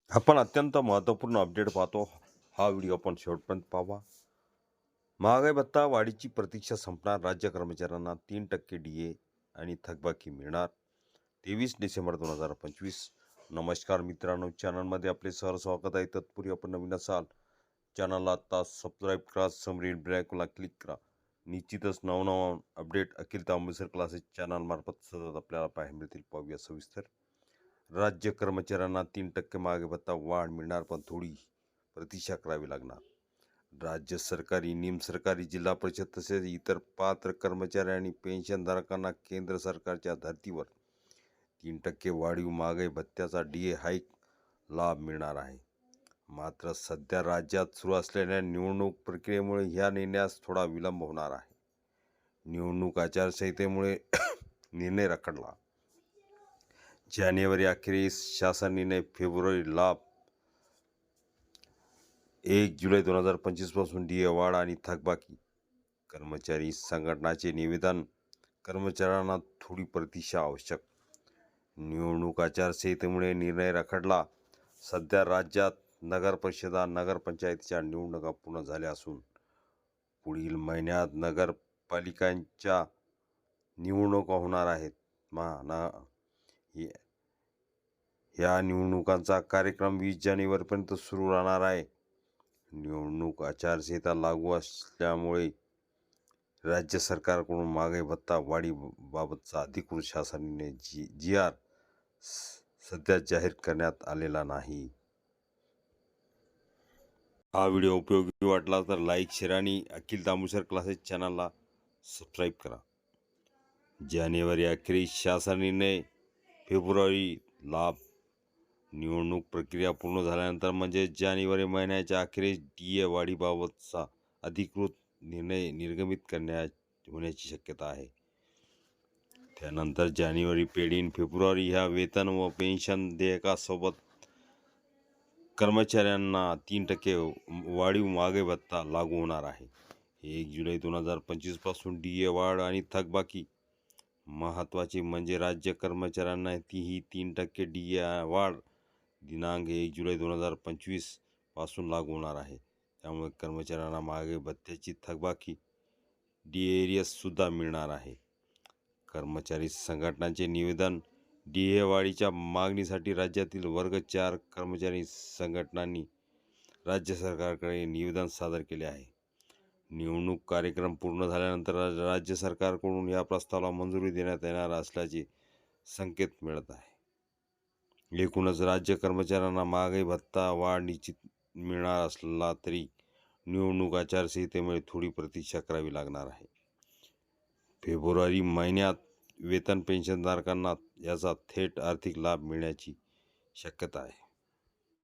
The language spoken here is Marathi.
आपण अत्यंत महत्त्वपूर्ण अपडेट पाहतो. हा व्हिडिओ आपण शेवटपर्यंत पाहावा. महागाई भत्ता वाढीची प्रतीक्षा संपणार. राज्य कर्मचाऱ्यांना 3% DA आणि थकबाकी मिळणार. 23 डिसेंबर 2025. नमस्कार मित्रांनो, चॅनलमध्ये आपले स्वागत आहे. तत्पूर्वी आपण नवीन असाल चॅनलला आता सबस्क्राईब करा, समोरील बेल आयकॉनला क्लिक करा. निश्चितच नवनवीन अपडेट अखिल तांबेसर क्लासेस चॅनलमार्फत सतत आपल्याला पाहायला मिळतील. पाहूया सविस्तर. राज्य कर्मचाऱ्यांना 3% महागाई भत्ता वाढ मिळणार, पण थोडी प्रतीक्षा करावी लागणार. राज्य सरकारी, निमसरकारी, जिल्हा परिषद तसेच इतर पात्र कर्मचारी आणि पेन्शनधारकांना केंद्र सरकारच्या धर्तीवर 3% वाढीव महागाई भत्त्याचा DA हाईक लाभ मिळणार आहे. मात्र सध्या राज्यात सुरू असलेल्या निवडणूक प्रक्रियेमुळे ह्या निर्णयास थोडा विलंब होणार आहे. निवडणूक आचारसंहितेमुळे निर्णय रखडला. जानेवारी अखेरीस शासन निर्णय, फेब्रुवारी लाभ. 1 जुलै 2025 पासून DA वाढ आणि थकबाकी. कर्मचारी संघटनाचे निवेदन, कर्मचाऱ्यांना थोडी प्रतीक्षा आवश्यक. निवडणूक आचारसंहितेमुळे निर्णय रखडला. सध्या राज्यात नगर परिषदा, नगरपंचायतीच्या निवडणुका पूर्ण झाल्या असून पुढील महिन्यात नगरपालिकांच्या निवडणुका होणार आहेत. या निवडणुकांचा कार्यक्रम 20 जानेवारीपर्यंत सुरू राहणार आहे. निवडणूक आचारसंहिता लागू असल्यामुळे राज्य सरकारकडून महागाई भत्ता वाढीबाबतचा अधिकृत शासन निर्णय GR सध्या जाहीर करण्यात आलेला नाही. हा व्हिडिओ उपयोगी वाटला तर लाईक, शेअर आणि अखिल तांबेसर क्लासेस चॅनलला सबस्क्राईब करा. जानेवारी अखेरीस शासन निर्णय, फेब्रुवारी लाभ. निवडणूक प्रक्रिया पूर्ण झाल्यानंतर म्हणजे जानेवारी महिन्याच्या अखेरीस DA वाढीबाबतचा अधिकृत निर्णय निर्गमित होण्याची शक्यता आहे. त्यानंतर जानेवारी पेढीन फेब्रुवारी ह्या वेतन व पेन्शन देयकासोबत कर्मचाऱ्यांना 3% वाढीव महागाई भत्ता लागू होणार आहे. 1 जुलै 2025 पासून DA वाढ आणि थकबाकी. महत्त्वाचे म्हणजे राज्य कर्मचाऱ्यांना ही 3% DA वाढ दिनांक 1 जुलै 2025 पासून लागू होणार आहे. त्यामुळे कर्मचाऱ्यांना महागाई भत्त्याची थकबाकी DA सुद्धा मिळणार आहे. कर्मचारी संघटनांचे निवेदन, DA वाढीच्या मागणीसाठी राज्यातील वर्ग 4 कर्मचारी संघटनांनी राज्य सरकारकडे निवेदन सादर केले आहे. निवडणूक कार्यक्रम पूर्ण झाल्यानंतर राज्य सरकारकडून या प्रस्तावाला मंजुरी देण्यात येणार असल्याचे संकेत मिळत आहे. एकूणच राज्य कर्मचाऱ्यांना महागाई भत्ता वाढ निश्चित मिळणार असला तरी निवडणूक आचारसंहितेमुळे थोडी प्रतीक्षा करावी लागणार आहे. फेब्रुवारी महिन्यात वेतन पेन्शनधारकांना याचा थेट आर्थिक लाभ मिळण्याची शक्यता आहे.